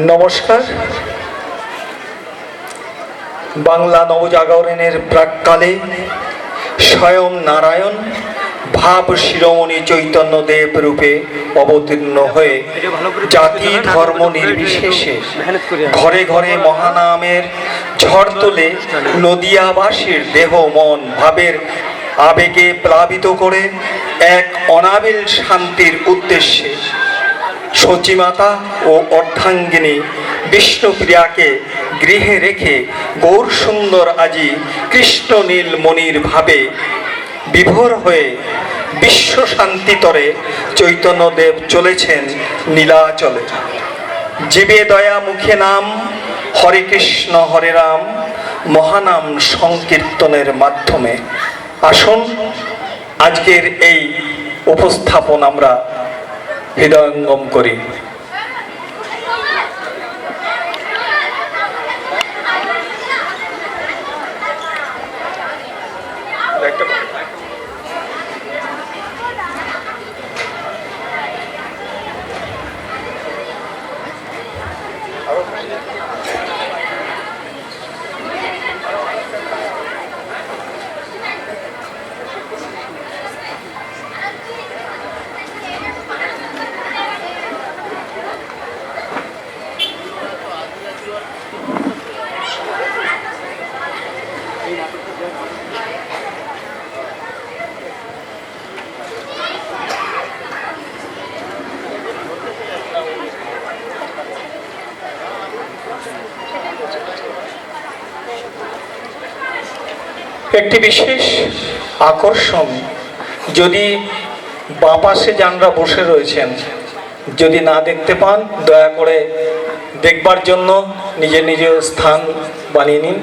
নমস্কার। বাংলা নবজাগরণের প্রাক্কালে স্বয়ং নারায়ণ ভাব শিরোমণি চৈতন্যদেব রূপে অবতীর্ণ হয়ে জাতি ধর্ম নির্বিশেষে ঘরে ঘরে মহানামের ঝড় তোলে নদিয়াবাসীর দেহ মন ভাবের আবেগে প্লাবিত করে এক অনাবিল শান্তির উদ্দেশ্যে সচিমাতা ও অর্ধাঙ্গিনী বিষ্ণুপ্রিয়াকে গৃহে রেখে গৌর সুন্দর আজি কৃষ্ণনীল মণির ভাবে বিভোর হয়ে বিশ্ব শান্তিতরে চৈতন্যদেব চলেছেন নীলাচলে। জীবে দয়া মুখে নাম হরে কৃষ্ণ হরে রাম মহানাম সংকীর্তনের মাধ্যমে। আসুন আজকের এই উপস্থাপন আমরা হৃদয়ঙ্গম করি। একটি বিশেষ আকর্ষণ, যদি বাঁ পাশে যানরা বসে রয়েছেন যদি না দেখতে পান দয়া করে দেখবার জন্য নিজের নিজের স্থান বানিয়ে নিন।